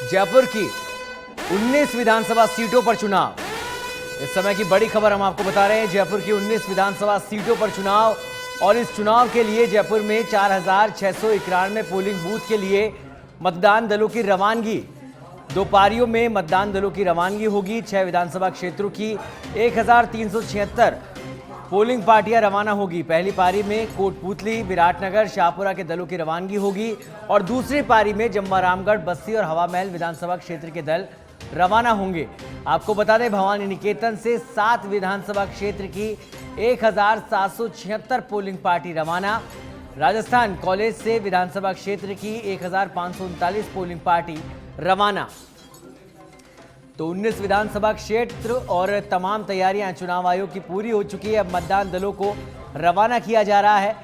जयपुर की 19 विधानसभा सीटों पर चुनाव। इस समय की बड़ी खबर हम आपको बता रहे हैं। जयपुर की 19 विधानसभा सीटों पर चुनाव और इस चुनाव के लिए जयपुर में 4,691 पोलिंग बूथ के लिए मतदान दलों की रवानगी। दो पारियों में मतदान दलों की रवानगी होगी। 6 विधानसभा क्षेत्रों की 1,376 पोलिंग पार्टियां रवाना होगी। पहली पारी में कोटपूतली, विराटनगर, शाहपुरा के दलों की रवानगी होगी और दूसरी पारी में जम्वा रामगढ़, बस्सी और हवा महल विधानसभा क्षेत्र के दल रवाना होंगे। आपको बता दें, भवानी निकेतन से 7 विधानसभा क्षेत्र की 1,776 पोलिंग पार्टी रवाना। राजस्थान कॉलेज से विधानसभा क्षेत्र की 1,539 पोलिंग पार्टी रवाना। तो 19 विधानसभा क्षेत्र और तमाम तैयारियां चुनाव आयोग की पूरी हो चुकी है। अब मतदान दलों को रवाना किया जा रहा है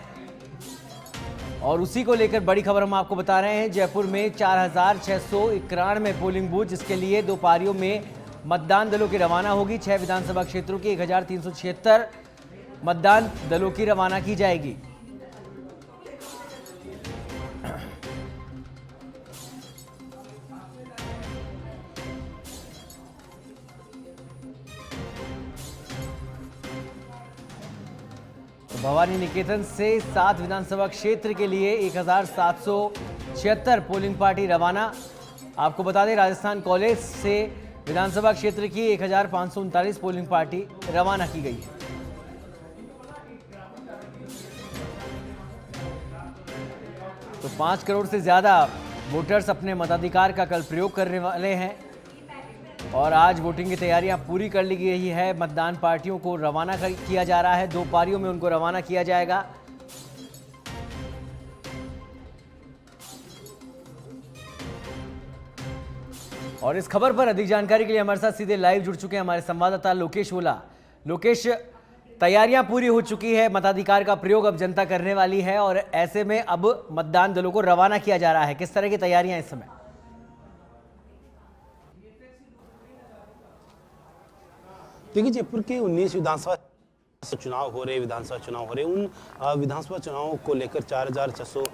और उसी को लेकर बड़ी खबर हम आपको बता रहे हैं। जयपुर में 4,691 पोलिंग बूथ, जिसके लिए दो पारियों में मतदान दलों की रवाना होगी। 6 विधानसभा क्षेत्रों की 1,376 मतदान दलों की रवाना की जाएगी। भवानी निकेतन से 7 विधानसभा क्षेत्र के लिए 1,776 पोलिंग पार्टी रवाना। आपको बता दें, राजस्थान कॉलेज से विधानसभा क्षेत्र की 1,539 पोलिंग पार्टी रवाना की गई है। तो 5 करोड़ से ज्यादा वोटर्स अपने मताधिकार का कल प्रयोग करने वाले हैं और आज वोटिंग की तैयारियां पूरी कर ली गई है। मतदान पार्टियों को रवाना किया जा रहा है। 2 पारियों में उनको रवाना किया जाएगा। और इस खबर पर अधिक जानकारी के लिए हमारे साथ सीधे लाइव जुड़ चुके हैं हमारे संवाददाता लोकेश ओला। लोकेश, तैयारियां पूरी हो चुकी है, मताधिकार का प्रयोग अब जनता करने वाली है और ऐसे में अब मतदान दलों को रवाना किया जा रहा है। किस तरह की तैयारियां इस समय? देखिए, जयपुर के 19 विधानसभा चुनाव हो रहे उन विधानसभा चुनावों को लेकर 4,600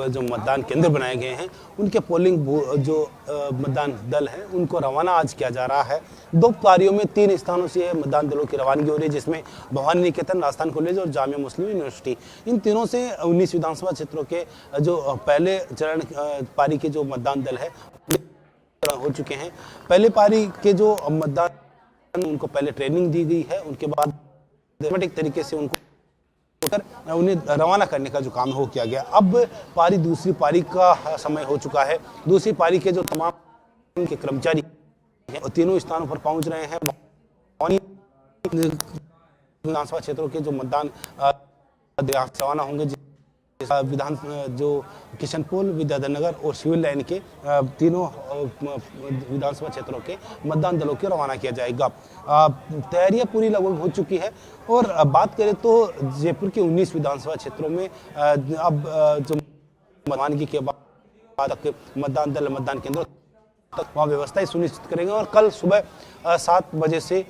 जो मतदान केंद्र बनाए गए हैं, उनके पोलिंग जो मतदान दल हैं उनको रवाना आज किया जा रहा है। 2 पारियों में 3 स्थानों से मतदान दलों की रवानगी हो रही है, जिसमें भवानी निकेतन, राजस्थान कॉलेज और जामिया मुस्लिम यूनिवर्सिटी। इन तीनों से 19 विधानसभा क्षेत्रों के जो पहले चरण पारी के जो मतदान दल है हो चुके हैं। पहले पारी के जो मतदान उनको पहले ट्रेनिंग दी गई है, उनके बाद सिस्टमैटिक तरीके से उन्हें रवाना करने का जो काम हो किया गया। अब दूसरी पारी का समय हो चुका है। दूसरी पारी के जो तमाम के कर्मचारी हैं तीनों स्थानों पर पहुंच रहे हैं। विधानसभा क्षेत्रों के जो मतदान रवाना होंगे, विधान जो किशनपोल, विद्याधर और सिविल लाइन के तीनों विधानसभा क्षेत्रों के मतदान दलों को रवाना किया जाएगा। तैयारियां पूरी लगभग हो चुकी है और बात करें तो जयपुर के 19 विधानसभा क्षेत्रों में अब जो रवानगी के बाद तक मतदान दल मतदान केंद्रों तक वहाँ व्यवस्थाएं सुनिश्चित करेंगे और कल सुबह 7 बजे से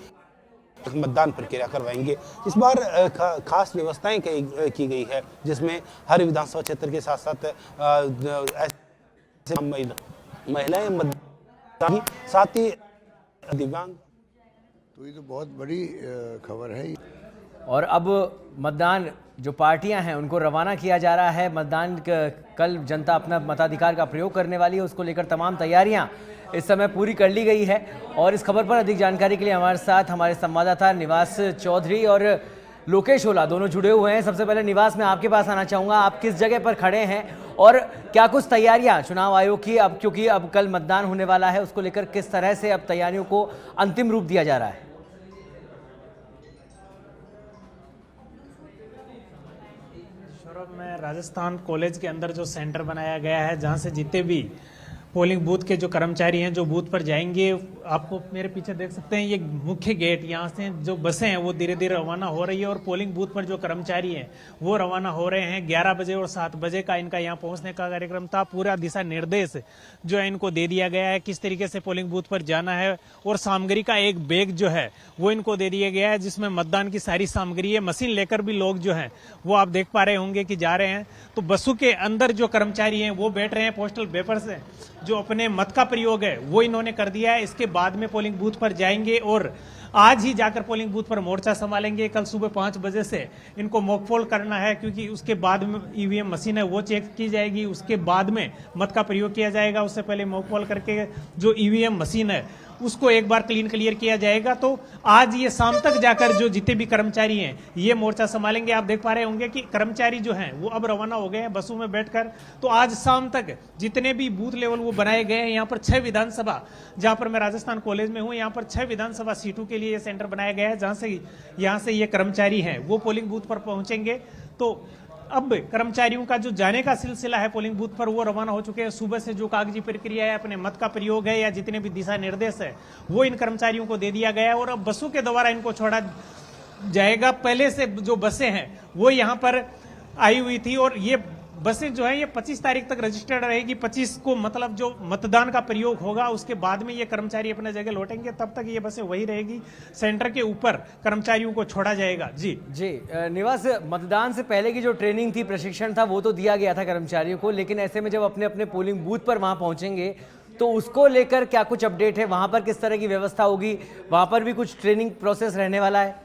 मतदान प्रक्रिया करवाएंगे। इस बार खास व्यवस्थाएं की गई है, जिसमें हर विधानसभा क्षेत्र के साथ साथ महिलाएं मतदान, साथ ही दिव्यांग। तो ये तो बहुत बड़ी खबर है। और अब मतदान जो पार्टियां हैं उनको रवाना किया जा रहा है। मतदान कल जनता अपना मताधिकार का प्रयोग करने वाली है, उसको लेकर तमाम तैयारियां इस समय पूरी कर ली गई है। और इस खबर पर अधिक जानकारी के लिए हमारे साथ हमारे संवाददाता निवास चौधरी और लोकेश ओला दोनों जुड़े हुए हैं। सबसे पहले निवास, मैं आपके पास आना चाहूँगा, आप किस जगह पर खड़े हैं और क्या कुछ तैयारियां चुनाव आयोग की, अब क्योंकि अब कल मतदान होने वाला है, उसको लेकर किस तरह से अब तैयारियों को अंतिम रूप दिया जा रहा है? में राजस्थान कॉलेज के अंदर जो सेंटर बनाया गया है, जहां से जितने भी पोलिंग बूथ के जो कर्मचारी हैं जो बूथ पर जाएंगे, आपको मेरे पीछे देख सकते हैं ये मुख्य गेट, यहाँ से जो बसें हैं वो धीरे धीरे रवाना हो रही है और पोलिंग बूथ पर जो कर्मचारी हैं वो रवाना हो रहे हैं। 11 बजे और 7 बजे का इनका यहाँ पहुंचने का कार्यक्रम था। पूरा दिशा निर्देश जो है इनको दे दिया गया है किस तरीके से पोलिंग बूथ पर जाना है और सामग्री का एक बैग जो है वो इनको दे दिया गया है, जिसमें मतदान की सारी सामग्री है। मशीन लेकर भी लोग जो है वो आप देख पा रहे होंगे कि जा रहे हैं। तो बसों के अंदर जो कर्मचारी हैं वो बैठ रहे हैं पोस्टल पेपर से, जो अपने मत का प्रयोग है वो इन्होंने कर दिया है। इसके बाद में पोलिंग बूथ पर जाएंगे और आज ही जाकर पोलिंग बूथ पर मोर्चा संभालेंगे। कल सुबह 5 बजे से इनको मॉकपोल करना है, क्योंकि उसके बाद में ईवीएम मशीन है वो चेक की जाएगी, उसके बाद में मत का प्रयोग किया जाएगा। उससे पहले मॉकपोल करके जो ईवीएम मशीन है उसको एक बार क्लियर किया जाएगा। तो आज ये शाम तक जाकर जो जितने भी कर्मचारी हैं ये मोर्चा संभालेंगे। आप देख पा रहे होंगे कि कर्मचारी जो हैं वो अब रवाना हो गए हैं बसों में बैठकर। तो आज शाम तक जितने भी बूथ लेवल वो बनाए गए हैं, यहाँ पर 6 विधानसभा, जहां पर मैं राजस्थान कॉलेज में हूँ, यहाँ पर 6 विधानसभा सीटों के लिए ये सेंटर बनाया गया है, जहां से यहाँ से ये कर्मचारी हैं वो पोलिंग बूथ पर पहुंचेंगे। तो अब कर्मचारियों का जो जाने का सिलसिला है पोलिंग बूथ पर वो रवाना हो चुके हैं। सुबह से जो कागजी प्रक्रिया है, अपने मत का प्रयोग है या जितने भी दिशा निर्देश है वो इन कर्मचारियों को दे दिया गया है और अब बसों के द्वारा इनको छोड़ा जाएगा। पहले से जो बसें हैं वो यहाँ पर आई हुई थी और ये बसें जो है ये 25 तारीख तक रजिस्टर्ड रहेगी। 25 को मतलब जो मतदान का प्रयोग होगा उसके बाद में ये कर्मचारी अपने जगह लौटेंगे, तब तक ये बसें वही रहेगी। सेंटर के ऊपर कर्मचारियों को छोड़ा जाएगा। जी निवास, मतदान से पहले की जो ट्रेनिंग थी, प्रशिक्षण था, वो तो दिया गया था कर्मचारियों को, लेकिन ऐसे में जब अपने अपने पोलिंग बूथ पर वहां पहुंचेंगे तो उसको लेकर क्या कुछ अपडेट है? वहां पर किस तरह की व्यवस्था होगी? वहां पर भी कुछ ट्रेनिंग प्रोसेस रहने वाला है?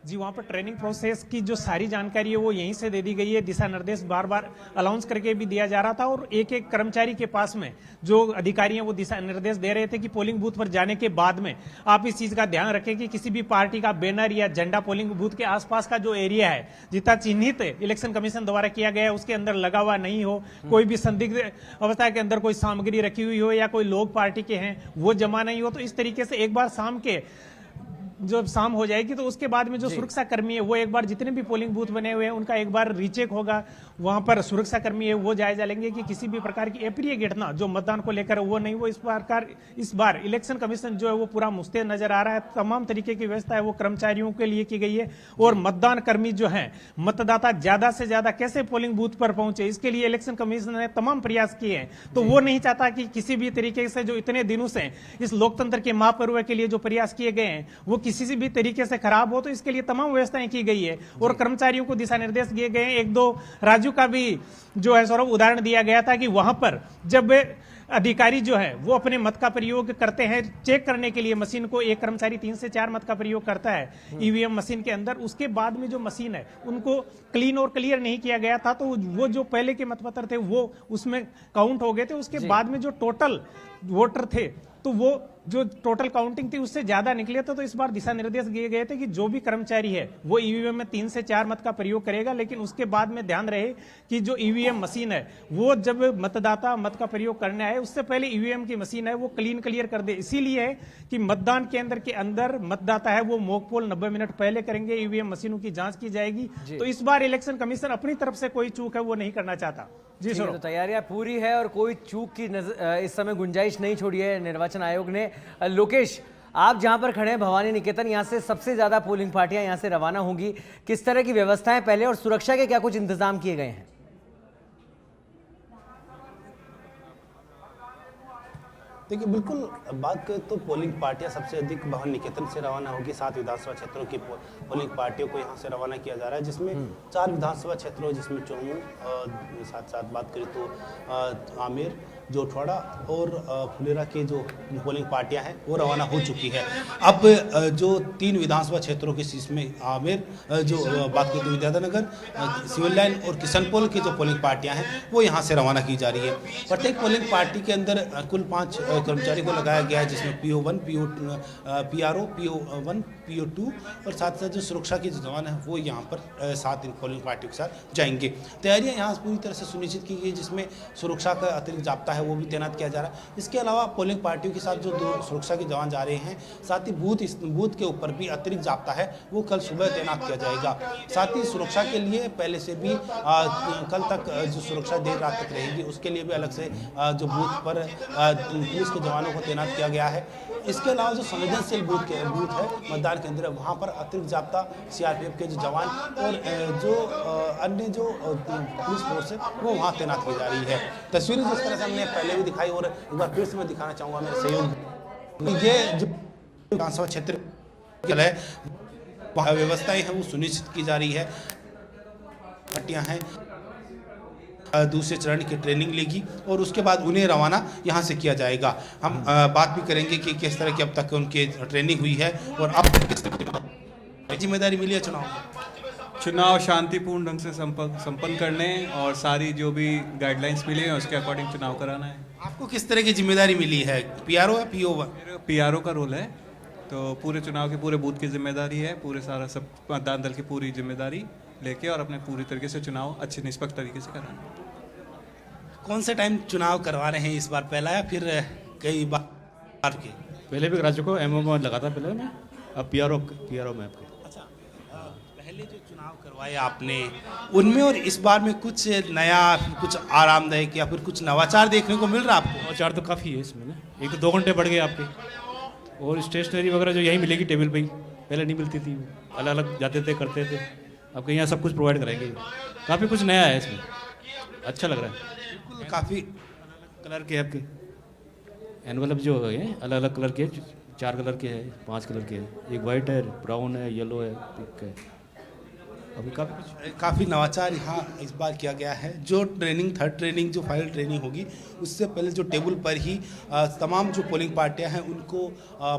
जी, वहाँ पर ट्रेनिंग प्रोसेस की जो सारी जानकारी है वो यहीं से दे दी गई है। दिशा निर्देश बार बार अनाउंस करके भी दिया जा रहा था और एक एक कर्मचारी के पास में जो अधिकारी हैं वो दिशा निर्देश दे रहे थे कि पोलिंग बूथ पर जाने के बाद में आप इस चीज का ध्यान रखें कि किसी भी पार्टी का बैनर या झंडा पोलिंग बूथ के आसपास का जो एरिया है जितना चिन्हित इलेक्शन कमीशन द्वारा किया गया है उसके अंदर लगा हुआ नहीं हो। कोई भी संदिग्ध अवस्था के अंदर कोई सामग्री रखी हुई हो या कोई लोग पार्टी के हैं वो जमा नहीं हो। तो इस तरीके से एक बार शाम के जब शाम हो जाएगी तो उसके बाद में जो सुरक्षा कर्मी है वो एक बार जितने भी पोलिंग बूथ बने हुए हैं उनका एक बार रीचेक होगा। वहां पर सुरक्षा कर्मी है वो जायजा लेंगे कि किसी भी प्रकार की अप्रिय घटना जो मतदान को लेकर वो नहीं हो। इस बार इलेक्शन कमीशन जो है वो पूरा मुस्तैद नजर आ रहा है। तमाम तरीके की व्यवस्था है वो कर्मचारियों के लिए की गई है और मतदान कर्मी जो है मतदाता ज्यादा से ज्यादा कैसे पोलिंग बूथ पर पहुंचे इसके लिए इलेक्शन कमीशन ने तमाम प्रयास किए हैं। तो वो नहीं चाहता कि किसी भी तरीके से जो इतने दिनों से इस लोकतंत्र के महापर्व के लिए जो प्रयास किए गए हैं वो किसी भी तरीके से खराब हो। तो इसके लिए तमाम व्यवस्थाएं की गई है और कर्मचारियों को दिशा निर्देश दिए गए हैं। 1-2 राज्यों का भी जो है सौरभ उदाहरण दिया गया था कि वहां पर जब अधिकारी जो है वो अपने मत का प्रयोग करते हैं चेक करने के लिए मशीन को, एक कर्मचारी 3 से 4 मत का प्रयोग करता है ईवीएम मशीन के अंदर, उसके बाद में जो मशीन है उनको क्लीन और क्लियर नहीं किया गया था। तो वो जो पहले के मतपत्र थे वो उसमें काउंट हो गए थे। उसके बाद में जो टोटल वोटर थे तो वो जो टोटल काउंटिंग थी उससे ज्यादा निकले थे। तो इस बार दिशा निर्देश दिए गए थे कि जो भी कर्मचारी है वो ईवीएम में 3 से 4 मत का प्रयोग करेगा, लेकिन उसके बाद में ध्यान रहे कि जो ईवीएम मशीन है वो जब मतदाता मत का प्रयोग करने आए उससे पहले ईवीएम की मशीन है वो क्लियर कर दे। इसीलिए है कि मतदान केंद्र के अंदर मतदाता है वो मॉक पोल 90 मिनट पहले करेंगे, ईवीएम मशीनों की जांच की जाएगी। तो इस बार इलेक्शन कमीशन अपनी तरफ से कोई चूक है वो नहीं करना चाहता। जी सर, तो तैयारियां पूरी है और कोई चूक की इस समय गुंजाइश नहीं छोड़ी है निर्वाचन आयोग ने। लोकेश, आप जहां पर खड़े हैं भवानी निकेतन, यहां से सबसे ज्यादा पोलिंग पार्टियां यहां से रवाना होंगी, किस तरह की व्यवस्थाएं पहले और सुरक्षा के क्या कुछ इंतजाम किए गए हैं? देखिए, बिल्कुल बात करें तो पोलिंग पार्टियां सबसे अधिक भवन निकेतन से रवाना होगी। 7 विधानसभा क्षेत्रों की पोलिंग पार्टियों को यहां से रवाना किया जा रहा है, जिसमें 4 विधानसभा क्षेत्रों जिसमें चौमू, साथ बात करें तो आमेर, जोटवाड़ा और फुलेरा के जो पोलिंग पार्टियां हैं वो रवाना हो चुकी है। अब जो 3 विधानसभा क्षेत्रों के इसमें आमेर, जो बात करें तो विद्याधरनगर, सिविल लाइन और किशनपोल की जो पोलिंग पार्टियां हैं वो यहाँ से रवाना की जा रही है। प्रत्येक पोलिंग पार्टी के अंदर कुल 5 कर्मचारी को लगाया गया है, जिसमें PO1, PRO, PO1, PO2 और साथ साथ जो सुरक्षा के जो जवान हैं वो यहाँ पर 7 पोलिंग पार्टियों के साथ जाएंगे। तैयारियाँ यहाँ पूरी तरह से सुनिश्चित की गई, जिसमें सुरक्षा का अतिरिक्त जाब्ता है वो भी तैनात किया जा रहा है। इसके अलावा पोलिंग पार्टियों के साथ जो 2 सुरक्षा के जवान जा रहे हैं, साथ ही बूथ के ऊपर भी अतिरिक्त जाब्ता है वो कल सुबह तैनात किया जाएगा। साथ ही सुरक्षा के लिए पहले से भी कल तक जो सुरक्षा देर रात तक रहेगी उसके लिए भी अलग से जो बूथ पर पुलिस के जवानों को तैनात किया गया है। इसके अलावा जो संवेदनशील बूथ है मतदान केंद्र, वहाँ पर अतिरिक्त जाब्ता CRPF के जो जवान और जो अन्य जो पुलिस फोर्स है वो वहाँ तैनात की जा रही है। तस्वीरें जिस तरह से हमने पहले भी दिखाई और एक बार फिर से मैं दिखाना चाहूँगा मेरे सहयोग, ये जो विधानसभा क्षेत्र है व्यवस्थाएं हैं वो सुनिश्चित की जा रही है। पार्टियां हैं दूसरे चरण की ट्रेनिंग लेगी और उसके बाद उन्हें रवाना यहाँ से किया जाएगा। हम बात भी करेंगे कि किस तरह की अब तक उनकी ट्रेनिंग हुई है और अब किस तरह की जिम्मेदारी मिली है चुनाव शांतिपूर्ण ढंग से संपन्न करने और सारी जो भी गाइडलाइंस मिली है उसके अकॉर्डिंग चुनाव कराना है। आपको किस तरह की जिम्मेदारी मिली है, पीआरओ या पीओ? मेरा पीआरओ का रोल है, तो पूरे चुनाव के पूरे बूथ की जिम्मेदारी है, पूरे सारा सब मतदान दल की पूरी जिम्मेदारी लेके और अपने पूरी तरीके से चुनाव अच्छे निष्पक्ष तरीके से कराना। कौन से टाइम चुनाव करवा रहे हैं इस बार, पहला या फिर कई बार के? पहले भी करा चुका, एमओ लगा था पहले मैं, अब पीआरओ में आपके। अच्छा, पहले जो चुनाव करवाए आपने उनमें और इस बार में कुछ नया, कुछ आरामदायक या फिर कुछ नवाचार देखने को मिल रहा है आपको? नवाचार तो काफ़ी है इसमें ना, एक तो 2 घंटे बढ़ गए आपके, और स्टेशनरी वगैरह जो यहीं मिलेगी टेबल पे ही, पहले नहीं मिलती थी, अलग अलग जाते थे करते थे, आपके यहाँ सब कुछ प्रोवाइड कराएंगे। काफ़ी कुछ नया है इसमें, अच्छा लग रहा है। बिल्कुल, काफ़ी कलर के आपके एनवलप जो है अलग अलग कलर के, 4 कलर के हैं, 5 कलर के हैं, एक वाइट है, ब्राउन है, येलो है, पिंक है, अभी काफ़ी नवाचार यहाँ इस बार किया गया है। जो ट्रेनिंग, थर्ड ट्रेनिंग, जो फाइनल ट्रेनिंग होगी उससे पहले जो टेबल पर ही तमाम जो पोलिंग पार्टियां हैं उनको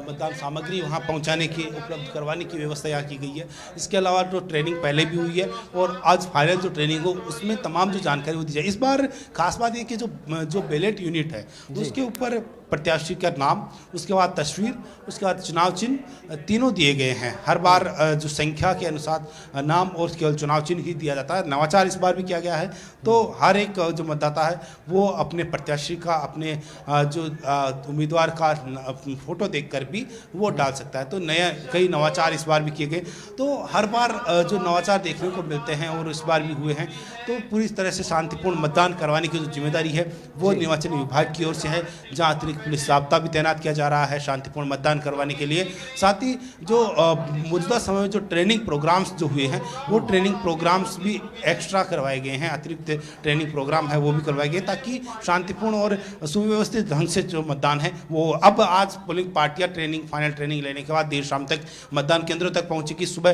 मतदान सामग्री वहाँ पहुँचाने की, उपलब्ध करवाने की व्यवस्था यहाँ की गई है। इसके अलावा जो ट्रेनिंग पहले भी हुई है और आज फाइनल जो ट्रेनिंग हो उसमें तमाम जो जानकारी वो दी जाए। इस बार खास बात ये कि जो बैलेट यूनिट है उसके ऊपर प्रत्याशी का नाम, उसके बाद तस्वीर, उसके बाद चुनाव चिन्ह, तीनों दिए गए हैं। हर बार जो संख्या के अनुसार नाम और केवल चुनाव चिन्ह ही दिया जाता है। नवाचार इस बार भी किया गया है, तो हर एक जो मतदाता है वो अपने प्रत्याशी का, अपने जो उम्मीदवार का फोटो देखकर भी वोट डाल सकता है। तो नया कई नवाचार इस बार भी किए गए। तो हर बार जो नवाचार देखने को मिलते हैं और इस बार भी हुए हैं, तो पूरी तरह से शांतिपूर्ण मतदान करवाने की जो जिम्मेदारी है वो निर्वाचन विभाग की ओर से है, जहाँ अतिरिक्त पुलिस जाब्ता भी तैनात किया जा रहा है शांतिपूर्ण मतदान करवाने के लिए। साथ ही जो मौजूदा समय में जो ट्रेनिंग प्रोग्राम्स जो हुए हैं वो ट्रेनिंग प्रोग्राम्स भी एक्स्ट्रा करवाए गए हैं, अतिरिक्त ट्रेनिंग प्रोग्राम है वो भी करवाए गए, ताकि शांतिपूर्ण और सुव्यवस्थित ढंग से जो मतदान है वो अब आज पोलिंग पार्टियां ट्रेनिंग, फाइनल ट्रेनिंग लेने के बाद देर शाम तक मतदान केंद्रों तक पहुंचेगी। सुबह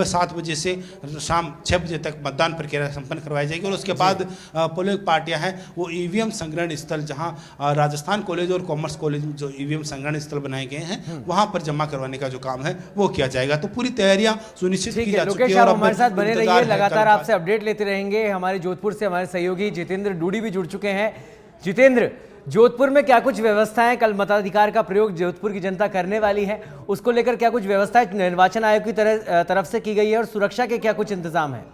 7 बजे से शाम 6 बजे तक मतदान प्रक्रिया संपन्न करवाई जाएगी और उसके बाद पोलिंग पार्टियां हैं वो ईवीएम संग्रहण स्थल, जहां राजस्थान कॉलेज और कॉमर्स कॉलेज में जो ईवीएम संग्रहण स्थल बनाए गए हैं वहां पर जमा करवाने का जो काम है वो किया जाएगा। तो पूरी तैयारियां सुनिश्चित की जा चुकी है और हमारे साथ बने रहिए, लगातार आपसे अपडेट लेते रहेंगे। हमारे जोधपुर से हमारे सहयोगी जितेंद्र डूडी भी जुड़ चुके हैं। जितेंद्र, जोधपुर में क्या कुछ व्यवस्थाएं कल मताधिकार का प्रयोग जोधपुर की जनता करने वाली है, उसको लेकर क्या कुछ व्यवस्थाएं निर्वाचन आयोग की तरफ से की गई है और सुरक्षा के क्या कुछ इंतजाम है?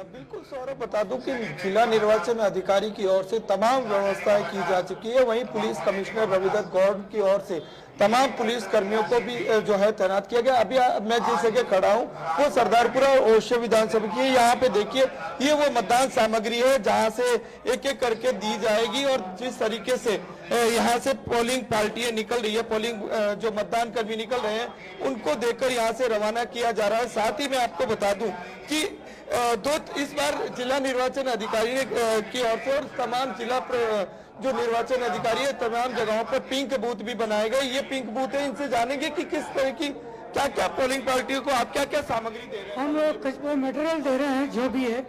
बिल्कुल सौरभ, बता दूं कि जिला निर्वाचन अधिकारी की ओर से तमाम व्यवस्थाएं की जा चुकी है। वहीं पुलिस कमिश्नर रविदत्त गौड़ की ओर से तमाम पुलिस कर्मियों को भी जो है तैनात किया गया। अभी मैं जिस जगह खड़ा हूं वो सरदारपुरा ओशो विधानसभा की है। यहाँ पे देखिए, ये वो मतदान सामग्री है जहाँ से एक एक करके दी जाएगी और जिस तरीके से यहाँ से पोलिंग पार्टियां निकल रही है, पोलिंग जो मतदान कर्मी निकल रहे हैं उनको देखकर यहाँ से रवाना किया जा रहा है। साथ ही मैं आपको बता दूं कि इस बार जिला निर्वाचन अधिकारी की ओर से और तमाम जिला जो निर्वाचन अधिकारी है तमाम जगहों पर पिंक बूथ भी बनाए गए। ये पिंक बूथ है, इनसे जानेंगे कि किस तरह की क्या क्या पोलिंग पार्टियों को आप क्या क्या सामग्री दे रहे हैं। हम कुछ मटेरियल दे रहे हैं, जो भी है,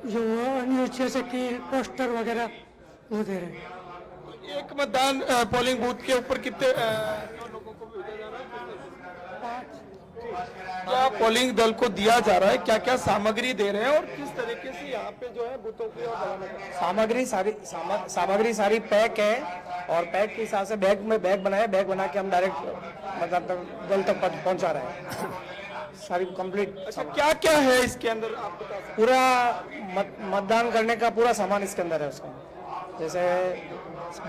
जो न्यूज जैसे कि पोस्टर वगैरह वो दे रहे हैं। एक मतदान पोलिंग बूथ के ऊपर कितने लोगों को भेजा जा रहा है? क्या पोलिंग दल को दिया जा रहा है, क्या क्या सामग्री दे रहे हैं और किस तरीके से यहाँ पे जो है बूथों की सामग्री सारी पैक है और पैक के हिसाब से बैग बना के हम डायरेक्ट मतलब दल तक पहुँचा रहे हैं सारी कंप्लीट। अच्छा, क्या क्या है इसके अंदर आप बता सकते? पूरा मतदान करने का पूरा सामान इसके अंदर है। उसका जैसे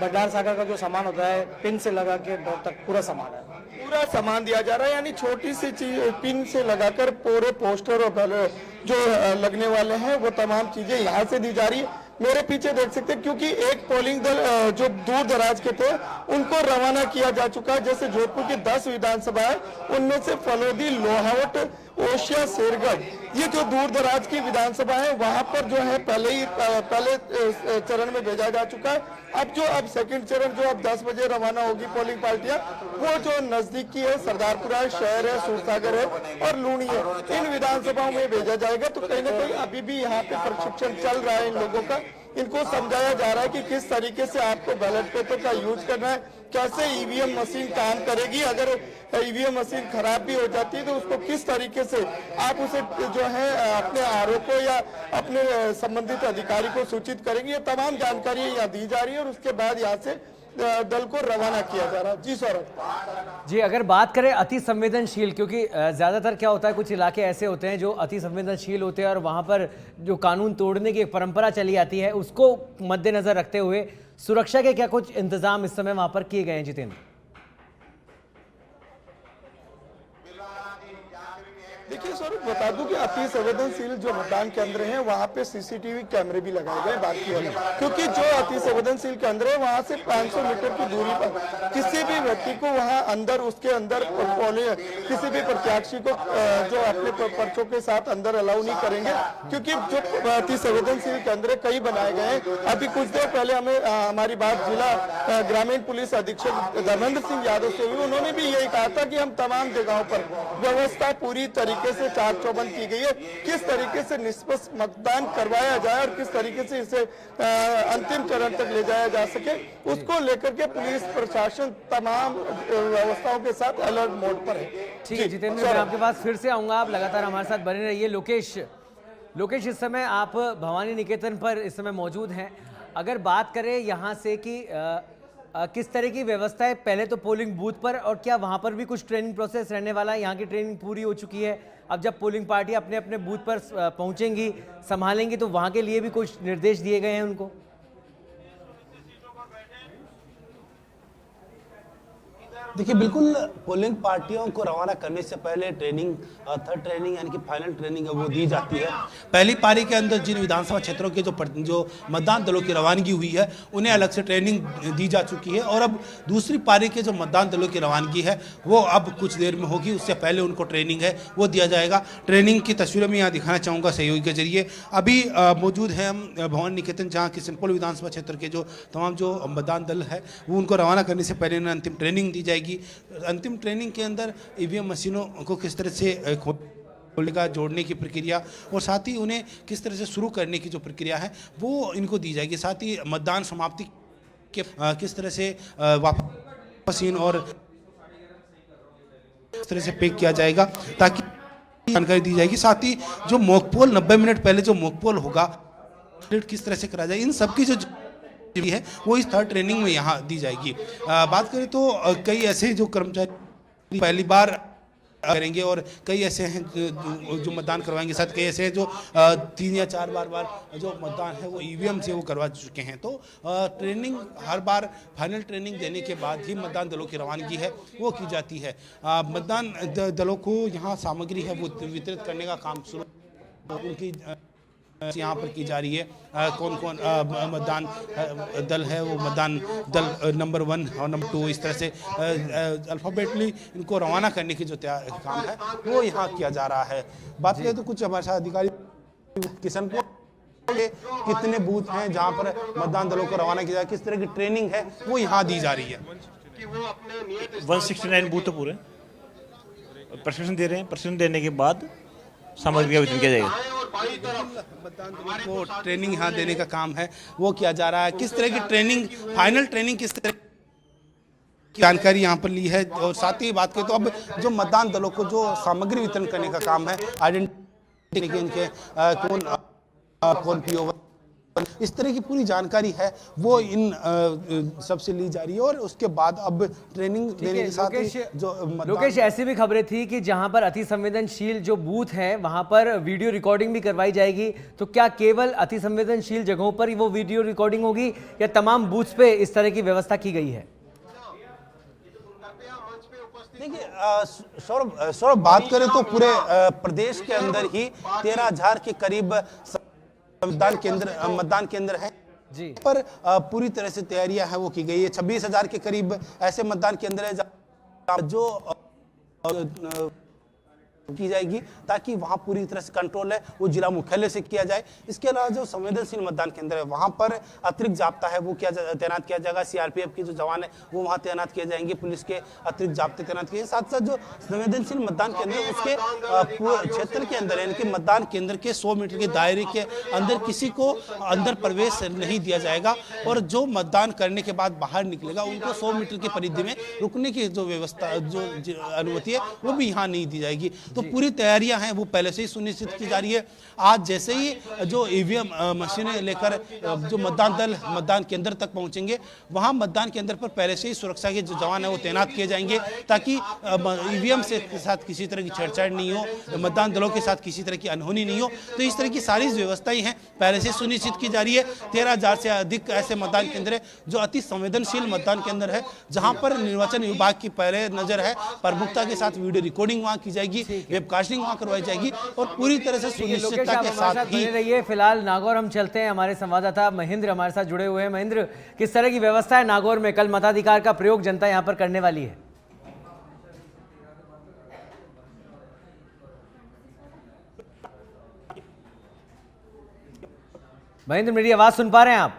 मतदान सागर का जो सामान होता है, पिन से लगा के डोर तक पूरा सामान है। पूरा सामान दिया जा रहा है, यानी छोटी सी चीज पिन से लगाकर पूरे पोस्टर और जो लगने वाले हैं वो तमाम चीजें यहाँ से दी जा रही है। मेरे पीछे देख सकते हैं, क्योंकि एक पोलिंग दल जो दूर दराज के थे उनको रवाना किया जा चुका है। जैसे जोधपुर की 10 विधानसभा है, उनमें से फलोदी, लोहावट ओशिया शेरगढ़, ये जो दूर दराज की विधानसभा है वहां पर जो है पहले चरण में भेजा जा चुका है। अब सेकंड चरण जो अब 10 बजे रवाना होगी पोलिंग पार्टियां, वो जो नजदीक की है, सरदारपुरा है, शहर है, सूरसागर है और लूणी है, इन विधानसभाओं में भेजा जाएगा। तो कहीं ना कहीं अभी भी यहाँ पे प्रशिक्षण चल रहा है इन लोगों का, इनको समझाया जा रहा है कि किस तरीके से आपको बैलेट पेपर का यूज करना है, कैसे ईवीएम मशीन काम करेगी, अगर ईवीएम मशीन खराब भी हो जाती है तो उसको किस तरीके से आप उसे जो है अपने आरओ को या अपने संबंधित अधिकारी को सूचित करेंगे। ये तमाम जानकारी यहाँ दी जा रही है और उसके बाद यहाँ से दल को रवाना किया जा रहा है। जी सौरभ जी, अगर बात करें अति संवेदनशील, क्योंकि ज़्यादातर क्या होता है, कुछ इलाके ऐसे होते हैं जो अति संवेदनशील होते हैं और वहाँ पर जो कानून तोड़ने की एक परंपरा चली आती है, उसको मद्देनज़र रखते हुए सुरक्षा के क्या कुछ इंतजाम इस समय वहाँ पर किए गए हैं जितेंद्र? देखिए सौरभ, बता दूं कि अति संवेदनशील जो मतदान केंद्र हैं वहाँ पे सीसीटीवी कैमरे भी लगाए गए बाकी वाले, क्योंकि जो अति संवेदनशील केंद्र है वहाँ से 500 मीटर की दूरी पर किसी भी व्यक्ति को वहाँ अंदर उसके अंदर किसी भी प्रत्याशी को जो अपने पर्चों के साथ अंदर अलाउ नहीं करेंगे, क्योंकि जो अति संवेदनशील केंद्र कई बनाए गए हैं। अभी कुछ देर पहले हमें हमारी बात जिला ग्रामीण पुलिस अधीक्षक धर्मेंद्र सिंह यादव से हुई, उन्होंने भी यही कहा था कि हम तमाम जगहों पर व्यवस्था पूरी तरीके से चाक चौबंद की गई है, किस तरीके से निष्पक्ष मतदान करवाया जाए और किस तरीके से इसे अंतिम चरण तक ले जाया जा सके, उसको लेकर के पुलिस प्रशासन तमाम व्यवस्थाओं के साथ अलर्ट मोड पर है। ठीक है जितेंद्र, मैं आपके पास फिर से आऊंगा, आप लगातार हमारे साथ बने रहिए। लोकेश, इस समय आप भवानी निकेतन पर इस समय मौजूद हैं। अगर बात करें यहाँ से कि किस तरह की व्यवस्था है पहले तो पोलिंग बूथ पर, और क्या वहाँ पर भी कुछ ट्रेनिंग प्रोसेस रहने वाला है? यहाँ की ट्रेनिंग पूरी हो चुकी है, अब जब पोलिंग पार्टी अपने अपने बूथ पर पहुँचेंगी, संभालेंगी, तो वहाँ के लिए भी कुछ निर्देश दिए गए हैं उनको? देखिए, बिल्कुल पोलिंग पार्टियों को रवाना करने से पहले ट्रेनिंग, थर्ड ट्रेनिंग यानी कि फाइनल ट्रेनिंग है वो दी जाती है। पहली पारी के अंदर जिन विधानसभा क्षेत्रों के जो मतदान दलों की रवानगी हुई है उन्हें अलग से ट्रेनिंग दी जा चुकी है, और अब दूसरी पारी के जो मतदान दलों की रवानगी है वो अब कुछ देर में होगी, उससे पहले उनको ट्रेनिंग है वो दिया जाएगा। ट्रेनिंग की तस्वीरें मैं यहाँ दिखाना चाहूँगा सहयोगी के जरिए। अभी मौजूद हैं हम भवानी निकेतन, जहाँ की सिंपल विधानसभा क्षेत्र के जो तमाम जो मतदान दल है वो उनको रवाना करने से पहले उन्हें अंतिम ट्रेनिंग दी जाएगी। अंतिम ट्रेनिंग के अंदर ईवीएम मशीनों को किस तरह से खोलने का, जोड़ने की प्रक्रिया, और साथ ही उन्हें किस तरह से शुरू करने की जो प्रक्रिया है वो इनको दी जाएगी। साथ ही मतदान समाप्ति के किस तरह से वापस मशीन और किस तरह से पैक किया जाएगा ताकि जानकारी दी जाएगी। साथ ही जो मॉकपोल 90 मिनट पहले जो मॉकपोल होगा किस तरह से करा जाए, इन सबकी जो है वो इस थर्ड ट्रेनिंग में यहाँ दी जाएगी। बात करें तो कई ऐसे जो कर्मचारी पहली बार करेंगे और कई ऐसे हैं जो मतदान करवाएंगे, साथ कई ऐसे हैं जो 3 या 4 बार जो मतदान है वो ईवीएम से वो करवा चुके हैं। तो ट्रेनिंग हर बार फाइनल ट्रेनिंग देने के बाद ही मतदान दलों की रवानगी है वो की जाती है। मतदान दलों को यहाँ सामग्री है वो वितरित करने का काम शुरू उनकी यहाँ पर की जा रही है। कौन कौन मतदान दल है वो मतदान दल नंबर 1 और नंबर 2 इस तरह से अल्फ़ाबेटली इनको रवाना करने की जो काम है वो यहाँ किया जा रहा है। बात करें तो कुछ हमारे साथ अधिकारी किशनपुर के कितने बूथ हैं जहाँ पर मतदान दलों को रवाना किया जाए, किस तरह की ट्रेनिंग है वो यहाँ दी जा रही है। 169 बूथ तो पूरे प्रशिक्षण दे रहे हैं। प्रशिक्षण देने के बाद सामग्री का वितरण किया जाएगा। मतदान दलों को ट्रेनिंग यहाँ देने का काम है वो किया जा रहा है। किस तरह की ट्रेनिंग, फाइनल ट्रेनिंग किस तरह की जानकारी यहाँ पर ली है, और साथ ही बात करें तो अब जो मतदान दलों को जो सामग्री वितरण करने का काम है, आइडेंटिटी इनके कौन पीओ, इस तरह की पूरी जानकारी है वो इन सबसे ली जा रही है। और उसके बाद अब ट्रेनिंग देने के साथ जो लोकेश, ऐसी भी खबरें थी कि जहां पर अति संवेदनशील जो बूथ हैं वहां पर वीडियो रिकॉर्डिंग भी करवाई जाएगी, तो क्या केवल अति संवेदनशील जगहों पर ही वो वीडियो रिकॉर्डिंग होगी या तमाम बूथ पे इस तरह की व्यवस्था की गई है? देखिए सौरभ, बात करें तो पूरे प्रदेश के अंदर ही 13,000 के करीब मतदान केंद्र है जी, पर पूरी तरह से तैयारियां है वो की गई है। 26,000 के करीब ऐसे मतदान केंद्र है जो की जाएगी ताकि वहां पूरी तरह से कंट्रोल है वो जिला मुख्यालय से किया जाए। इसके अलावा जो संवेदनशील मतदान केंद्र है वहां पर अतिरिक्त जाब्ता है वो तैनात किया जाएगा। सीआरपीएफ के जो जवान है वो वहां तैनात किए जाएंगे, पुलिस के अतिरिक्त जाब्ते तैनात किए। साथ साथ जो संवेदनशील मतदान केंद्र है उसके क्षेत्र के अंदर यानी कि मतदान केंद्र के 100 मीटर के दायरे के अंदर किसी को अंदर प्रवेश नहीं दिया जाएगा और जो मतदान करने के बाद बाहर निकलेगा उनको 100 मीटर की परिधि में रुकने की जो व्यवस्था जो अनुमति है वो भी यहाँ नहीं दी जाएगी। तो पूरी तैयारियां हैं वो पहले से ही सुनिश्चित की जा रही है। आज जैसे ही जो ईवीएम मशीनें लेकर जो मतदान दल मतदान केंद्र तक पहुंचेंगे वहां मतदान केंद्र पर पहले से ही सुरक्षा के जो जवान है वो तैनात किए जाएंगे ताकि ईवीएम के साथ किसी तरह की छेड़छाड़ नहीं हो, मतदान दलों के साथ किसी तरह की अनहोनी नहीं हो। तो इस तरह की सारी व्यवस्थाएं हैं पहले से सुनिश्चित की जा रही है। 13,000 से अधिक ऐसे मतदान केंद्र है जो अति संवेदनशील मतदान केंद्र है जहां पर निर्वाचन विभाग की पहले नजर है। प्रमुखता के साथ वीडियो रिकॉर्डिंग वहां की जाएगी, वेबकास्टिंग वहां करवाई जाएगी और पूरी तरह से सुनिश्चितता के साथ ही रहिए। फिलहाल नागौर हम चलते हैं, हमारे संवाददाता महेंद्र हमारे साथ जुड़े हुए हैं। महेंद्र, किस तरह की व्यवस्था है नागौर में? कल मताधिकार का प्रयोग जनता यहां पर करने वाली है। महेंद्र, मेरी आवाज सुन पा रहे हैं आप?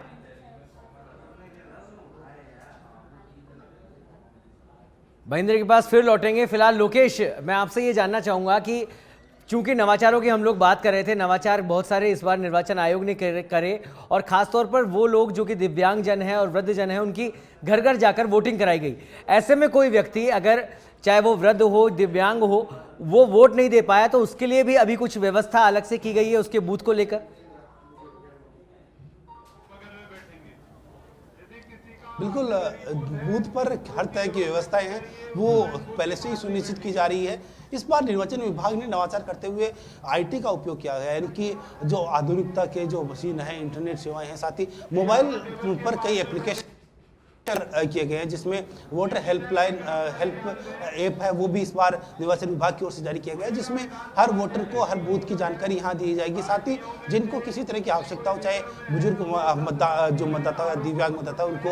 महेंद्र के पास फिर लौटेंगे। फिलहाल लोकेश, मैं आपसे ये जानना चाहूंगा कि चूंकि नवाचारों की हम लोग बात कर रहे थे, नवाचार बहुत सारे इस बार निर्वाचन आयोग ने करे और खासतौर पर वो लोग जो कि दिव्यांग जन हैं और वृद्ध जन हैं उनकी घर घर जाकर वोटिंग कराई गई। ऐसे में कोई व्यक्ति अगर चाहे वो वृद्ध हो, दिव्यांग हो, वो वोट नहीं दे पाया तो उसके लिए भी अभी कुछ व्यवस्था अलग से की गई है उसके बूथ को लेकर? बिल्कुल, बूथ पर हर तरह की व्यवस्थाएं हैं वो पहले से ही सुनिश्चित की जा रही है। इस बार निर्वाचन विभाग ने नवाचार करते हुए आईटी का उपयोग किया है, यानी कि जो आधुनिकता के जो मशीन है, इंटरनेट सेवाएं हैं, साथ ही मोबाइल पर कई एप्लीकेशन किए गए हैं जिसमें वोटर हेल्पलाइन हेल्प ऐप है वो भी इस बार निर्वाचन विभाग की ओर से जारी किया गया है जिसमें हर वोटर को हर बूथ की जानकारी यहाँ दी जाएगी। साथ ही जिनको किसी तरह की आवश्यकता हो, चाहे बुजुर्ग जो मतदाता या दिव्यांग मतदाता उनको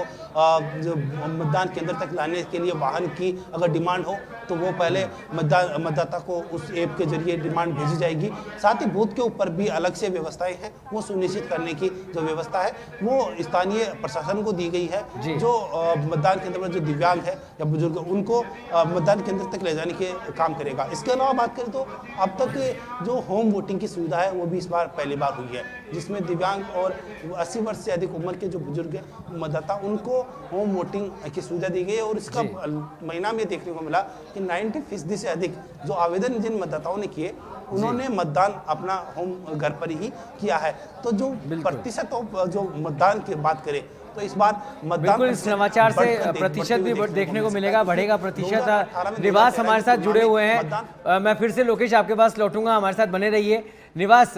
जो मतदान केंद्र तक लाने के लिए वाहन की अगर डिमांड हो तो वो पहले मतदाता को उस ऐप के जरिए डिमांड भेजी जाएगी। साथ ही बूथ के ऊपर भी अलग से व्यवस्थाएं हैं वो सुनिश्चित करने की जो व्यवस्था है वो स्थानीय प्रशासन को दी गई है। जो मतदान केंद्र पर जो दिव्यांग है या बुजुर्ग उनको मतदान केंद्र तक ले जाने के काम करेगा। इसके अलावा बात करें तो अब तक जो होम वोटिंग की सुविधा है वो भी इस बार पहली बार हुई है जिसमें दिव्यांग और 80 वर्ष से अधिक उम्र के जो बुजुर्ग मतदाता उनको होम वोटिंग की सुविधा दी गई है। और इसका महीना में देखने को मिला कि 90% से अधिक जो आवेदन जिन मतदाताओं ने किए उन्होंने मतदान अपना होम घर पर ही किया है। तो जो प्रतिशत जो मतदान की बात करें तो इस बार मतदान इस नवाचार से प्रतिशत भी देखने को मिलेगा, बढ़ेगा प्रतिशत। निवास हमारे साथ जुड़े हुए हैं, मैं फिर से लोकेश आपके पास लौटूंगा, हमारे साथ बने रहिए। निवास,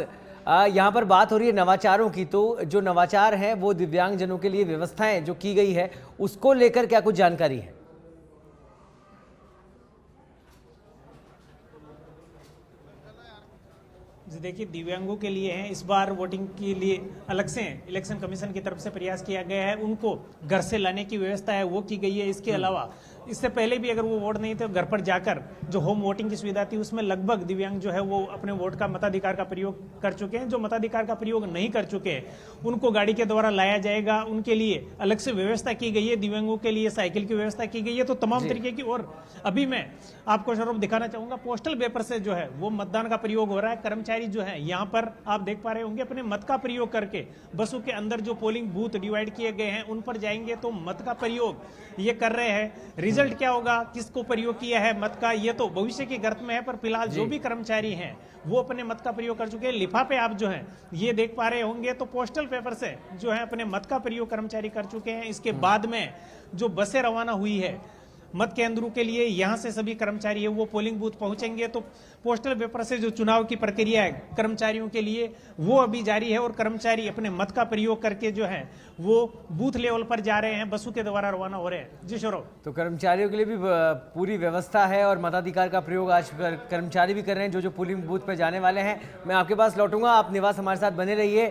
यहाँ पर बात हो रही है नवाचारों की, तो जो नवाचार है वो दिव्यांग जनों के लिए व्यवस्थाएं जो की गई है उसको लेकर क्या कुछ जानकारी है? देखिए, दिव्यांगों के लिए हैं इस बार वोटिंग के लिए अलग से इलेक्शन कमीशन की तरफ से प्रयास किया गया है, उनको घर से लाने की व्यवस्था है वो की गई है। इसके अलावा इससे पहले भी अगर वो वोट नहीं थे घर पर जाकर जो होम वोटिंग की सुविधा थी उसमें लगभग दिव्यांग जो है वो अपने वोट का मताधिकार का प्रयोग कर चुके हैं। जो मताधिकार का प्रयोग नहीं कर चुके हैं उनको गाड़ी के द्वारा लाया जाएगा, उनके लिए अलग से व्यवस्था की गई है। दिव्यांगों के लिए साइकिल की व्यवस्था की गई है। तो तमाम तरीके की, और अभी मैं आपको स्वरूप दिखाना चाहूंगा, पोस्टल पेपर से जो है वो मतदान का प्रयोग हो रहा है। कर्मचारी जो है यहाँ पर आप देख पा रहे होंगे अपने मत का प्रयोग करके बसों के अंदर जो पोलिंग बूथ डिवाइड किए गए हैं उन पर जाएंगे तो मत का प्रयोग ये कर रहे हैं। रिजल्ट क्या होगा, किसको प्रयोग किया है मत का, ये तो भविष्य की गर्त में है, पर फिलहाल जो भी कर्मचारी हैं वो अपने मत का प्रयोग कर चुके हैं। लिफाफे आप जो है ये देख पा रहे होंगे तो पोस्टल पेपर से जो है अपने मत का प्रयोग कर्मचारी कर चुके हैं। इसके बाद में जो बसें रवाना हुई है मत केंद्रों के लिए, यहाँ से सभी कर्मचारी है वो पोलिंग बूथ पहुंचेंगे। तो पोस्टल पेपर से जो चुनाव की प्रक्रिया है कर्मचारियों के लिए वो अभी जारी है और कर्मचारी अपने मत का प्रयोग करके जो है वो बूथ लेवल पर जा रहे हैं, बसों के द्वारा रवाना हो रहे हैं। जी सौरभ, तो कर्मचारियों के लिए भी पूरी व्यवस्था है और मताधिकार का प्रयोग आज कर्मचारी भी कर रहे हैं जो पोलिंग बूथ पर जाने वाले हैं। मैं आपके पास लौटूंगा, आप निवास हमारे साथ बने रहिए।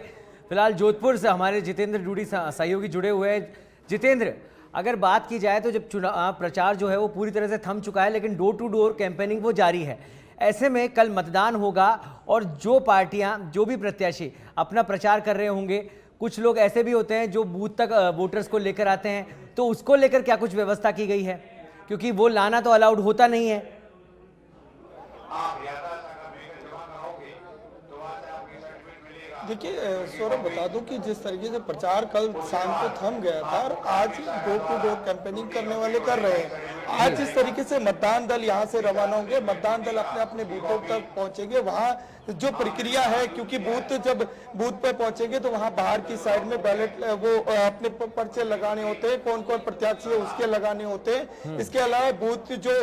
फिलहाल जोधपुर से हमारे जितेंद्र डूडी सहयोगी जुड़े हुए हैं। जितेंद्र, अगर बात की जाए तो जब चुनाव प्रचार जो है वो पूरी तरह से थम चुका है लेकिन डोर टू डोर कैंपेनिंग वो जारी है, ऐसे में कल मतदान होगा और जो पार्टियां, जो भी प्रत्याशी अपना प्रचार कर रहे होंगे, कुछ लोग ऐसे भी होते हैं जो बूथ तक वोटर्स को लेकर आते हैं, तो उसको लेकर क्या कुछ व्यवस्था की गई है? क्योंकि वो लाना तो अलाउड होता नहीं है। देखिए सौरभ, बता दूं कि जिस तरीके से प्रचार कल शाम को थम गया था और आज डोर टू डोर कैंपेनिंग करने वाले कर रहे हैं, आज जिस तरीके से मतदान दल यहां से रवाना होंगे, मतदान दल अपने अपने बूथों तक पहुंचेंगे, वहां जो प्रक्रिया है, क्योंकि जब बूथ पे पहुंचेंगे तो वहां बाहर की साइड में बैलेट वो अपने पर्चे लगाने होते हैं, कौन कौन प्रत्याशी है उसके लगाने होते हैं। इसके अलावा बूथ जो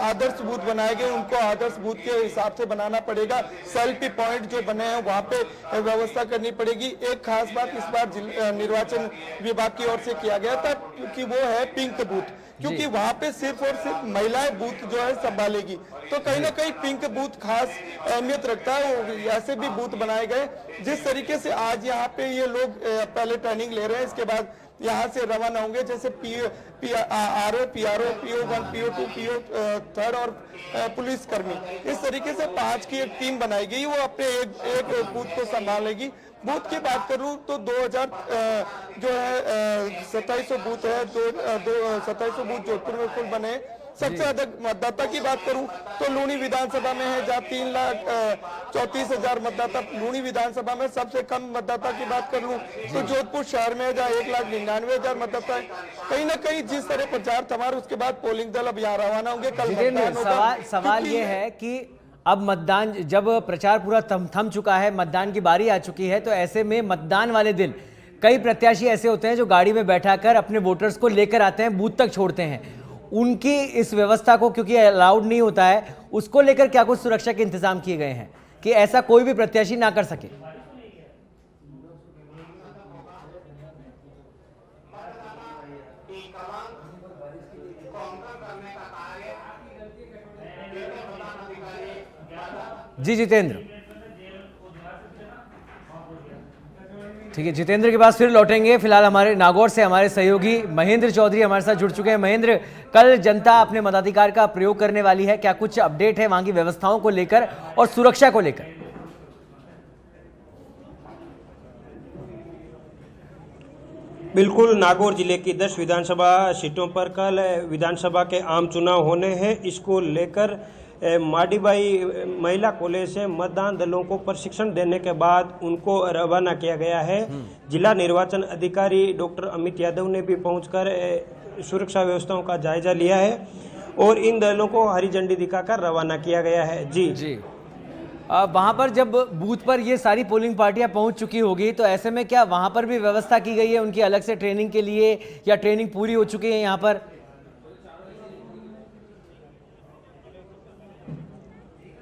आदर्श बूथ बनाए गए उनको आदर्श बूथ के हिसाब से बनाना पड़ेगा। सेल्फी पॉइंट जो बने हैं वहां पे व्यवस्था करनी पड़ेगी। एक खास बात इस बार निर्वाचन विभाग की ओर से किया गया था कि वो है पिंक बूथ, क्योंकि वहां पे सिर्फ और सिर्फ महिलाएं बूथ जो है संभालेगी, तो कहीं ना कहीं पिंक बूथ खास अहमियत रखता है। ऐसे भी बूथ बनाए गए। जिस तरीके से आज यहाँ पे ये लोग पहले ट्रेनिंग ले रहे हैं, इसके बाद यहाँ से रवाना होंगे, जैसे PRO, PO1, PO2, PO3 और पुलिस कर्मी, इस तरीके से 5 की एक टीम बनाई गई, वो अपने एक बूथ को संभालेगी। बूथ की बात करूं तो 2000 जो है 2700 बूथ है, 2700 बूथ जोधपुर में कुल बने। सबसे अधिक मतदाता की बात करूं तो लूनी विधानसभा में है, जहाँ 3,34,000 मतदाता लूनी विधानसभा में। सबसे कम मतदाता की बात कर लूं तो जोधपुर शहर में है, जहाँ 1,99,000 मतदाता है। कहीं ना कहीं जिस तरह प्रचार थमा, उसके बाद पोलिंग दल अब यहाँ रवाना होंगे। कल सवाल ये है कि अब मतदान, जब प्रचार पूरा थम चुका है, मतदान की बारी आ चुकी है, तो ऐसे में मतदान वाले दिन कई प्रत्याशी ऐसे होते हैं जो गाड़ी में बैठाकर अपने वोटर्स को लेकर आते हैं, बूथ तक छोड़ते हैं। उनकी इस व्यवस्था को, क्योंकि अलाउड नहीं होता है, उसको लेकर क्या कुछ सुरक्षा के इंतजाम किए गए हैं कि ऐसा कोई भी प्रत्याशी ना कर सके? जी जितेंद्र, ठीक है, जितेंद्र के पास फिर लौटेंगे। फिलहाल हमारे नागौर से हमारे सहयोगी महेंद्र चौधरी हमारे साथ जुड़ चुके हैं। महेंद्र, कल जनता अपने मताधिकार का प्रयोग करने वाली है, क्या कुछ अपडेट है वहां की व्यवस्थाओं को लेकर और सुरक्षा को लेकर? बिल्कुल, नागौर जिले की 10 विधानसभा सीटों पर कल विधानसभा के आम चुनाव होने हैं। इसको लेकर माडीबाई महिला कॉलेज से मतदान दलों को प्रशिक्षण देने के बाद उनको रवाना किया गया है। जिला निर्वाचन अधिकारी डॉक्टर अमित यादव ने भी पहुंचकर सुरक्षा व्यवस्थाओं का जायजा लिया है और इन दलों को हरी झंडी दिखाकर रवाना किया गया है। जी वहां पर जब बूथ पर ये सारी पोलिंग पार्टियां पहुंच चुकी होगी, तो ऐसे में क्या वहां पर भी व्यवस्था की गई है उनकी अलग से ट्रेनिंग के लिए, या ट्रेनिंग पूरी हो चुकी है यहाँ पर?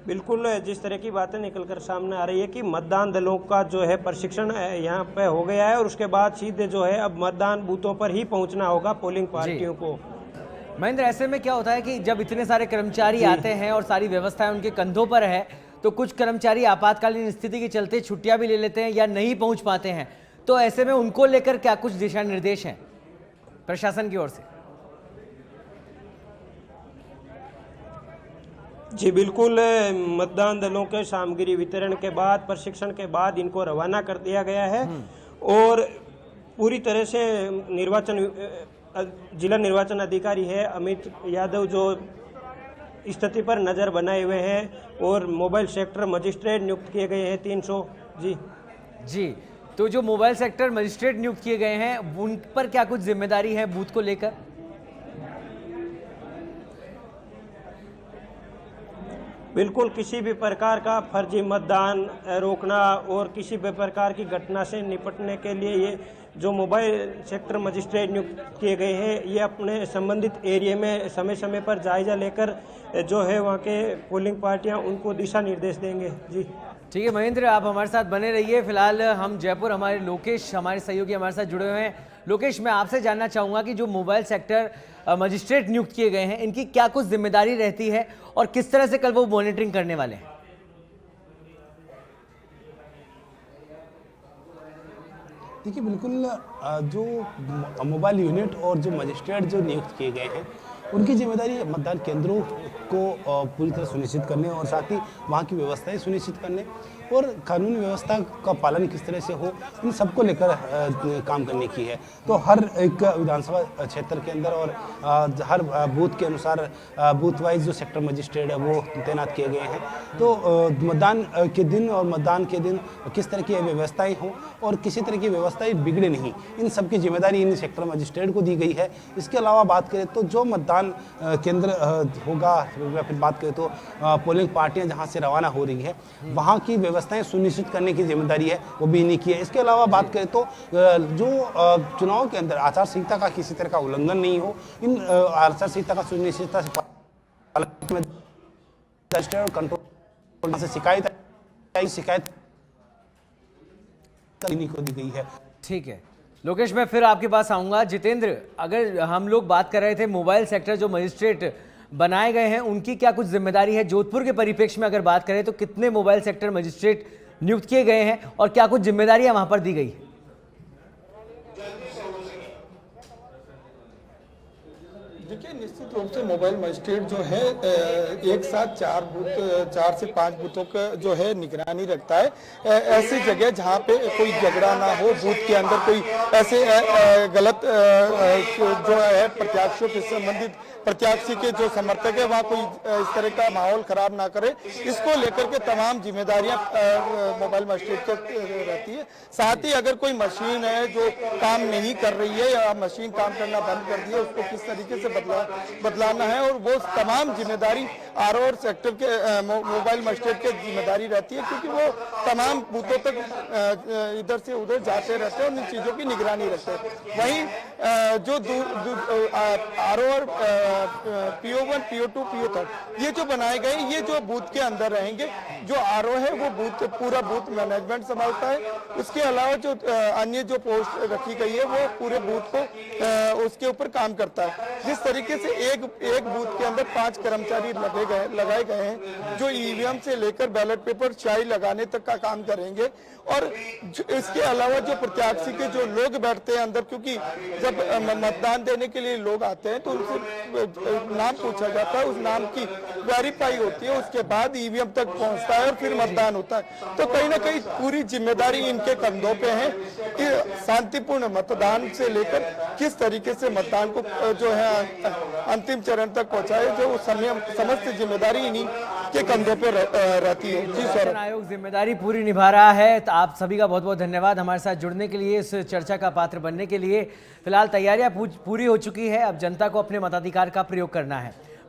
बिल्कुल, जिस तरह की बातें निकलकर सामने आ रही है कि मतदान दलों का जो है प्रशिक्षण यहाँ पे हो गया है और उसके बाद सीधे जो है अब मतदान बूथों पर ही पहुंचना होगा पोलिंग पार्टियों को। महेंद्र, ऐसे में क्या होता है कि जब इतने सारे कर्मचारी आते हैं और सारी व्यवस्थाएं उनके कंधों पर है, तो कुछ कर्मचारी आपातकालीन स्थिति के चलते छुट्टियां भी ले लेते हैं या नहीं पहुंच पाते हैं, तो ऐसे में उनको लेकर क्या कुछ दिशा निर्देश हैं प्रशासन की ओर से? जी बिल्कुल, मतदान दलों के सामग्री वितरण के बाद, प्रशिक्षण के बाद इनको रवाना कर दिया गया है और पूरी तरह से जिला निर्वाचन अधिकारी है अमित यादव जो स्थिति पर नज़र बनाए हुए हैं और मोबाइल सेक्टर मजिस्ट्रेट नियुक्त किए गए हैं 300। जी, तो जो मोबाइल सेक्टर मजिस्ट्रेट नियुक्त किए गए हैं उन पर क्या कुछ जिम्मेदारी है बूथ को लेकर? बिल्कुल, किसी भी प्रकार का फर्जी मतदान रोकना और किसी भी प्रकार की घटना से निपटने के लिए ये जो मोबाइल सेक्टर मजिस्ट्रेट नियुक्त किए गए हैं, ये अपने संबंधित एरिया में समय समय पर जायजा लेकर जो है वहाँ के पोलिंग पार्टियाँ उनको दिशा निर्देश देंगे। जी ठीक है महेंद्र, आप हमारे साथ बने रहिए। फिलहाल हम जयपुर, हमारे लोकेश, हमारे सहयोगी हमारे साथ जुड़े हुए हैं। लोकेश, मैं आपसे जानना चाहूँगा कि जो मोबाइल सेक्टर मजिस्ट्रेट नियुक्त किए गए हैं, इनकी क्या कुछ जिम्मेदारी रहती है और किस तरह से कल वो मॉनिटरिंग करने वाले हैं? देखिए, बिल्कुल जो मोबाइल यूनिट और जो मजिस्ट्रेट जो नियुक्त किए गए हैं उनकी जिम्मेदारी है मतदान केंद्रों को पूरी तरह सुनिश्चित करने और साथ ही वहाँ की व्यवस्थाएं सुनिश्चित करने और कानूनी व्यवस्था का पालन किस तरह से हो, इन सबको लेकर काम करने की है। तो हर एक विधानसभा क्षेत्र के अंदर और हर बूथ के अनुसार बूथ वाइज जो सेक्टर मजिस्ट्रेट है वो तैनात किए गए हैं। तो मतदान के दिन और मतदान के दिन किस तरह की व्यवस्थाएं हों और किसी तरह की व्यवस्थाएं बिगड़े नहीं, इन सब की जिम्मेदारी इन सेक्टर मजिस्ट्रेट को दी गई है। इसके अलावा बात करें तो जो मतदान केंद्र होगा या फिर बात करें तो पोलिंग पार्टियां जहां से रवाना हो रही है वहां की व्यवस्थाएं सुनिश्चित करने की जिम्मेदारी है वो भी इन्हीं की है। इसके अलावा बात करें तो जो चुनाव के अंदर आचार संहिता का किसी तरह का उल्लंघन नहीं हो, इन आचार संहिता का सुनिश्चितता से कंट्रोल से शिकायत इन्हीं को दी गई है। ठीक है लोकेश, मैं फिर आपके पास आऊंगा। जितेंद्र, अगर हम लोग बात कर रहे थे मोबाइल सेक्टर जो मजिस्ट्रेट बनाए गए हैं उनकी क्या कुछ जिम्मेदारी है, जोधपुर के परिप्रेक्ष्य में अगर बात करें तो कितने मोबाइल सेक्टर मजिस्ट्रेट नियुक्त किए गए हैं और क्या कुछ जिम्मेदारियां वहां पर दी गई है? देखिए, निश्चित रूप से मोबाइल मजिस्ट्रेट जो है एक साथ 4 से 5 बूथों का जो है निगरानी रखता है। ऐसी जगह जहां पे कोई झगड़ा ना हो, बूथ के अंदर कोई ऐसे गलत जो है प्रत्याशियों से संबंधित प्रत्याशी के जो समर्थक है वहाँ कोई इस तरह का माहौल खराब ना करे, इसको लेकर के तमाम जिम्मेदारियां मोबाइल मजिस्ट्रेट को रहती है। साथ ही अगर कोई मशीन है जो काम नहीं कर रही है या मशीन काम करना बंद कर दी है, उसको किस तरीके से बदलाना है, और वो तमाम जिम्मेदारी आर और सेक्टर के मोबाइल मजिस्ट्रेट की जिम्मेदारी रहती है, क्योंकि वो तमाम बूथों तक इधर से उधर जाते रहते हैं और इन चीज़ों की निगरानी रखते हैं। वहीं जो आर और PO1, PO2, PO3 ये जो बनाए गए, ये जो बूथ के अंदर रहेंगे, जो RO है वो बूथ पूरा बूथ मैनेजमेंट संभालता है। उसके अलावा जो अन्य जो पोस्ट रखी गई है वो पूरे बूथ को उसके ऊपर काम करता है। जिस तरीके से एक बूथ के अंदर 5 कर्मचारी लगाए गए हैं जो EVM से लेकर बैलेट पेपर स्याही लगाने तक का काम करेंगे, और इसके अलावा जो प्रत्याशी के जो लोग बैठते हैं अंदर, क्योंकि जब मतदान देने के लिए लोग आते हैं तो उनसे नाम पूछा जाता है, उस नाम की वेरीफाई होती है, उसके बाद EVM तक पहुंचता है और फिर मतदान होता है। तो कहीं ना कहीं पूरी जिम्मेदारी इनके कंधों पे है कि शांतिपूर्ण मतदान से लेकर किस तरीके से मतदान को जो है अंतिम चरण तक पहुंचाए, जो समस्त जिम्मेदारी इन्हीं के कंधों पे रहती है। जी सर, आयोग जिम्मेदारी पूरी निभा रहा है। तो आप सभी का बहुत बहुत धन्यवाद हमारे साथ जुड़ने के लिए, इस चर्चा का पात्र बनने के लिए। फिलहाल तैयारियां पूरी हो चुकी है, अब जनता को अपने मताधिकार का प्रयोग करना है।